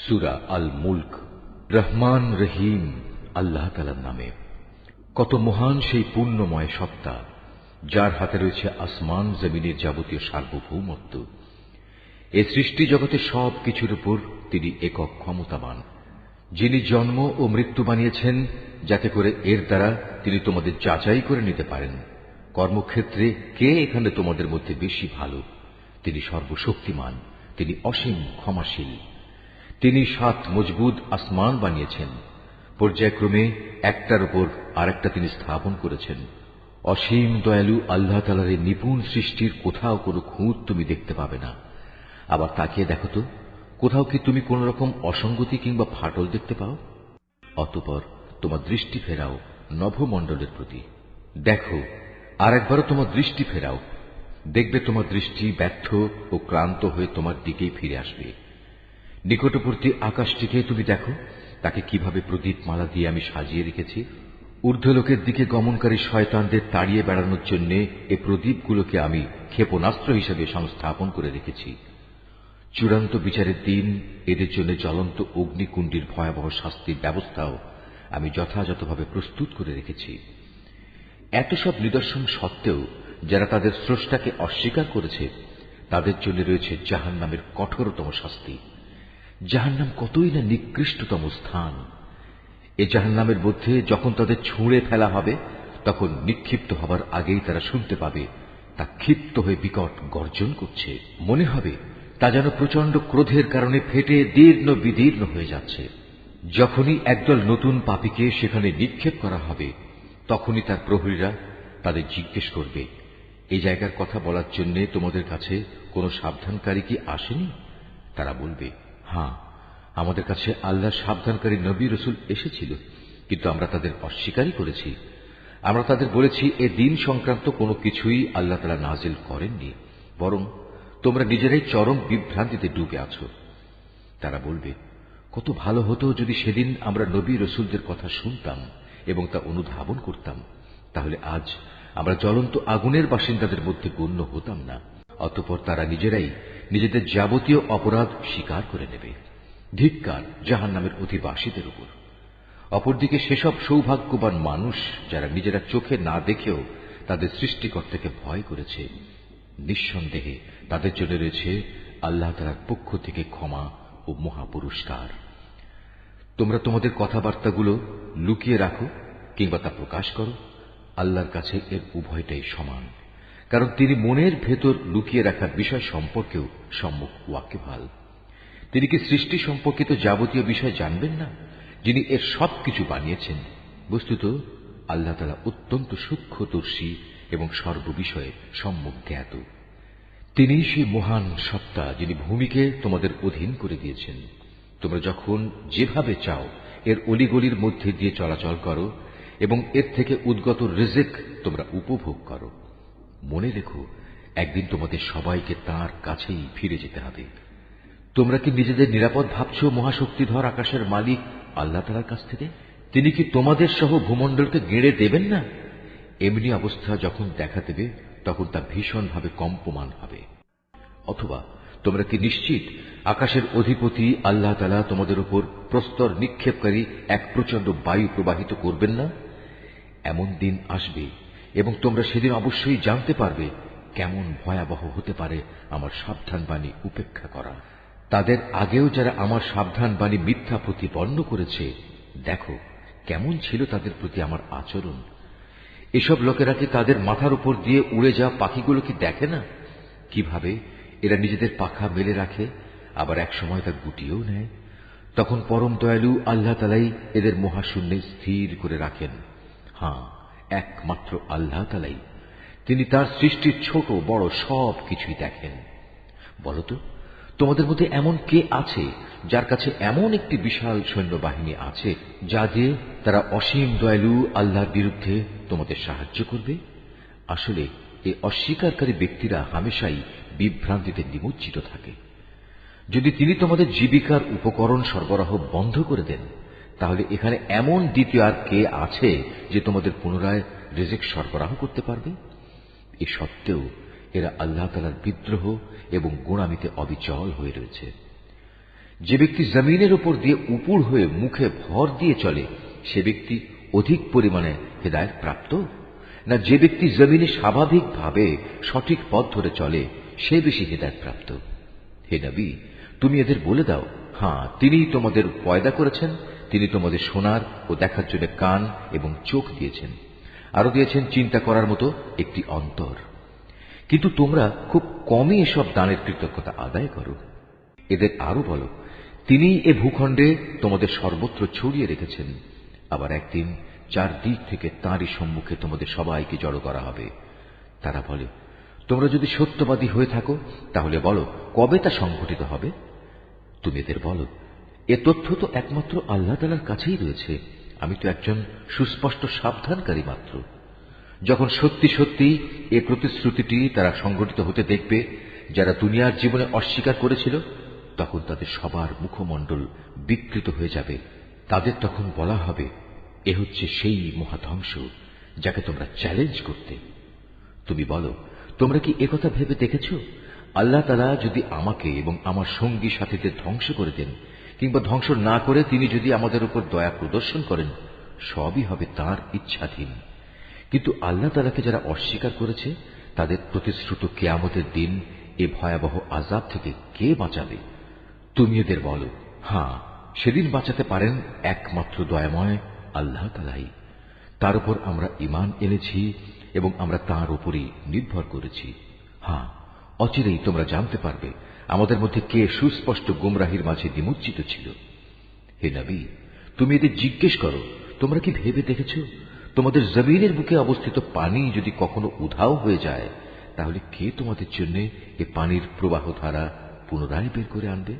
সূরা আল মুলক। রহমান রহিম আল্লাহ তাআলার নামে। কত মহান সেই পুণ্যময় সত্তা, যার হাতে রয়েছে আসমান জমিনের যাবতীয় সার্বভৌমত্ব। এ সৃষ্টি জগতে সব কিছুর উপর তিনি একক ক্ষমতাবান, যিনি জন্ম ও মৃত্যু বানিয়েছেন যাতে করে এর দ্বারা তিনি তোমাদের যাচাই করে নিতে পারেন কর্মক্ষেত্রে কে এখানে তোমাদের মধ্যে বেশি ভালো। তিনি সর্বশক্তিমান, তিনি অসীম ক্ষমাশীল। তিনি 7 মজবুত আসমান বানিয়েছেন, পর্যায়ক্রমে একটার উপর আরেকটা তিনি স্থাপন করেছেন। অসীম দয়ালু আল্লাহ তাআলার এই নিপুণ সৃষ্টির কোথাও কোনো খুঁত তুমি দেখতে পাবে না। আবার তাকিয়ে দেখো তো, কোথাও কি তুমি কোন রকম অসঙ্গতি কিংবা ফাটল দেখতে পাও? অতঃপর তোমার দৃষ্টি ফেরাও নভমণ্ডলের প্রতি। দেখো, আর একবারও তোমার দৃষ্টি ফেরাও, দেখবে তোমার দৃষ্টি ব্যর্থ ও ক্লান্ত হয়ে তোমার দিকেই ফিরে আসবে। নিকটবর্তী আকাশটিকে তুমি দেখো, তাকে কিভাবে প্রদীপমালা দিয়ে আমি সাজিয়ে রেখেছি। ঊর্ধ্বলোকের দিকে গমনকারী শয়তানদের তাড়িয়ে বেড়ানোর জন্য এই প্রদীপগুলোকে আমি ক্ষেপণাস্ত্র হিসেবে সংস্থাপন করে রেখেছি। চূড়ান্ত বিচারের দিন এদের জন্য জ্বলন্ত অগ্নিকুণ্ডের ভয়াবহ শাস্তির ব্যবস্থাও আমি যথাযথভাবে প্রস্তুত করে রেখেছি। এত সব নিদর্শন সত্ত্বেও যারা তাদের স্রষ্টাকে অস্বীকার করেছে, তাদের জন্য রয়েছে জাহান্নামের কঠোরতম শাস্তি। জাহান্নাম কতই না নিকৃষ্টতম স্থান। এ জাহান্নামের মধ্যে যখন তাদের ছুঁড়ে ফেলা হবে, তখন নিক্ষিপ্ত হবার আগেই তারা শুনতে পাবে তা ক্ষিপ্ত হয়ে বিকট গর্জন করছে। মনে হবে তা যেন প্রচন্ড ক্রোধের কারণে ফেটে দীর্ণ বিদীর্ণ হয়ে যাচ্ছে। যখনই একদল নতুন পাপীকে সেখানে নিক্ষেপ করা হবে, তখনই তার প্রহরীরা তাদের জিজ্ঞেস করবে, এই জায়গার কথা বলার জন্য তোমাদের কাছে কোনো সাবধানকারী কি আসেনি? তারা বলবে, হ্যাঁ, আমাদের কাছে আল্লাহর সাবধানকারী নবী রাসূল এসেছিল, কিন্তু আমরা তাদের অস্বীকারই করেছি। আমরা তাদের বলেছি এ দিন সংক্রান্ত কোনো কিছুই আল্লাহ তাআলা নাজিল করেননি, বরং তোমরা নিজেরাই চরম বিভ্রান্তিতে ডুবে আছো। তারা বলবে, কত ভালো হতো যদি সেদিন আমরা নবী রাসূলদের কথা শুনতাম এবং তা অনুধাবন করতাম, তাহলে আজ আমরা জ্বলন্ত আগুনের বাসিন্দাদের মধ্যে গণ্য হতাম না। অতঃপর তারা নিজেরাই নিজেদের যাবতীয় অপরাধ স্বীকার করে নেবে। ধিক্কার জাহান্নামের অধিবাসীদের উপর। অপরদিকে সেসব সৌভাগ্যবান মানুষ যারা নিজেরা চোখে না দেখেও তাদের সৃষ্টিকর্তাকে ভয় করেছে, নিঃসন্দেহে তাদের জন্য রয়েছে আল্লাহ তাআলার পক্ষ থেকে ক্ষমা ও মহাপুরস্কার। তোমরা তোমাদের কথাবার্তাগুলো লুকিয়ে রাখো কিংবা তা প্রকাশ করো, আল্লাহর কাছে এর উভয়টাই সমান, কারণ তিনি মনের ভেতর লুকিয়ে রাখার বিষয় সম্পর্কেও সম্যক ওয়াকিবহাল। তিনি কি সৃষ্টি সম্পর্কিত যাবতীয় বিষয় জানবেন না, যিনি এর সবকিছু বানিয়েছেন? বস্তুত আল্লাহ তাআলা অত্যন্ত সূক্ষ্মদর্শী এবং সর্ববিষয়ে সম্যক জ্ঞাত। তিনি সেই মহান সত্তা যিনি ভূমিকে তোমাদের অধীন করে দিয়েছেন। তোমরা যখন যেভাবে চাও এর অলিগলির মধ্যে দিয়ে চলাচল করো এবং এর থেকে উদ্গত রিজিক তোমরা উপভোগ করো। মনে রেখো, একদিন তোমাদের সবাইকে তাঁর কাছেই ফিরে যেতে হবে। তোমরা কি নিজেদের নিরাপদ ভাবছ মহাশক্তিধর আকাশের মালিক আল্লাহ তাআলার কাছ থেকে? তিনি কি তোমাদের সহ ভূমণ্ডলকে গেড়ে দেবেন না? এমনি অবস্থা যখন দেখা দেবে, তখন তা ভীষণভাবে কম্পমান হবে। অথবা তোমরা কি নিশ্চিত আকাশের অধিপতি আল্লাহ তাআলা তোমাদের উপর প্রস্তর নিক্ষেপকারী এক প্রচন্ড বায়ু প্রবাহিত করবেন না? এমন দিন আসবে এবং তোমরা সেদিন অবশ্যই জানতে পারবে কেমন ভয়াবহ হতে পারে আমার সাবধান বাণী উপেক্ষা করা। তাদের আগেও যারা আমার সাবধান বাণী মিথ্যা প্রতিপন্ন করেছে, দেখো কেমন ছিল তাদের প্রতি আমার আচরণ। এসব লোকেরা কি তাদের মাথার উপর দিয়ে উড়ে যাওয়া পাখিগুলো কি দেখে না, কিভাবে এরা নিজেদের পাখা মেলে রাখে, আবার এক সময় তা গুটিয়েও নেয়? তখন পরম দয়ালু আল্লাহ তাআলাই এদের মহাশূন্যে স্থির করে রাখেন। হ্যাঁ, একমাত্র আল্লাহ তাআলাই, তিনি তার সৃষ্টির ছোট বড় সব কিছুই দেখেন। বলতো, তোমাদের মধ্যে এমন কে আছে যার কাছে এমন একটি বিশাল সৈন্যবাহিনী আছে যা দিয়ে তারা অসীম দয়ালু আল্লাহর বিরুদ্ধে তোমাদের সাহায্য করবে? আসলে এই অস্বীকারী ব্যক্তিরা হামেশাই বিভ্রান্তিতে নিমজ্জিত থাকে। যদি তিনি তোমাদের জীবিকার উপকরণ সরবরাহ বন্ধ করে দেন, তাহলে এখানে এমন দ্বিতীয় আর কে আছে যে তোমাদের পুনরায় রিজিক সরবরাহ করতে পারবে? এ সত্ত্বেও এরা আল্লাহ তাআলার বিদ্রোহ এবং গোঁড়ামিতে অবিচল হয়ে রয়েছে। যে ব্যক্তি জমিনের উপর দিয়ে উপুড় হয়ে মুখে ভর দিয়ে চলে সে ব্যক্তি অধিক পরিমাণে হেদায়েত প্রাপ্ত, না যে ব্যক্তি জমিনে স্বাভাবিকভাবে সঠিক পথ ধরে চলে সে বেশি হেদায়েত প্রাপ্ত? হে নবী, তুমি এদের বলে দাও, হ্যাঁ, তিনিই তোমাদের পয়দা করেছেন, তিনি তোমাদের শোনার ও দেখার জন্য কান এবং চোখ দিয়েছেন, আরো দিয়েছেন চিন্তা করার মতো একটি অন্তর। কিন্তু তোমরা খুব কমই এসব দানের কৃতজ্ঞতা আদায় করো। এদের আরো বলো, তিনি এ ভূখণ্ডে তোমাদের সর্বত্র ছড়িয়ে রেখেছেন। আবার একদিন চারদিক থেকে তাঁরই সম্মুখে তোমাদের সবাইকে জড়ো করা হবে। তারা বলে, তোমরা যদি সত্যবাদী হয়ে থাকো তাহলে বলো কবে তা সংঘটিত হবে। তুমি এদের বলো, এ তথ্য তো একমাত্র আল্লাহ তাআলার কাছেই রয়েছে, আমি তো একজন সুস্পষ্ট সাবধানকারী মাত্র। যখন সত্যি সত্যি এ প্রতিশ্রুতিটি তারা সংঘটিত হতে দেখবে যারা দুনিয়ার জীবনে অস্বীকার করেছিল, তখন তাদের সবার মুখমণ্ডল বিকৃত হয়ে যাবে। তাদের তখন বলা হবে, এ হচ্ছে সেই মহাধ্বংস যাকে তোমরা চ্যালেঞ্জ করতে। তুমি বলো, তোমরা কি একথা ভেবে দেখেছ, আল্লাহ তাআলা যদি আমাকে এবং আমার সঙ্গী সাথীদের ধ্বংস করে দেন কিংবা ধ্বংস না করে তিনি যদি আমাদের উপর দয়া প্রদর্শন করেন, সবই হবে তাঁর ইচ্ছাধীন। কিন্তু আল্লাহ তাআলাকে যারা অস্বীকার করেছে তাদের প্রতিশ্রুত কিয়ামতের দিন এ ভয়াবহ আযাব থেকে কে বাঁচাবে? তুমি এদের বলো, হ্যাঁ, সেদিন বাঁচাতে পারেন একমাত্র দয়াময় আল্লাহ তাআলাই। তার উপর আমরা ঈমান এনেছি এবং আমরা তাঁর উপরই নির্ভর করেছি। হ্যাঁ, অচিরেই তোমরা জানতে পারবে আমাদের মধ্যে কে সুস্পষ্ট গুমরাহির মাঝে নিমজ্জিত ছিল। হে নবী, তুমি এদের জিজ্ঞেস করো, তোমরা কি ভেবে দেখেছ তোমাদের জমিনের বুকে অবস্থিত পানি যদি কখনো উধাও হয়ে যায় তাহলে কে তোমাদের জন্য এ পানির প্রবাহ ধারা পুনরায় বের করে আনবে?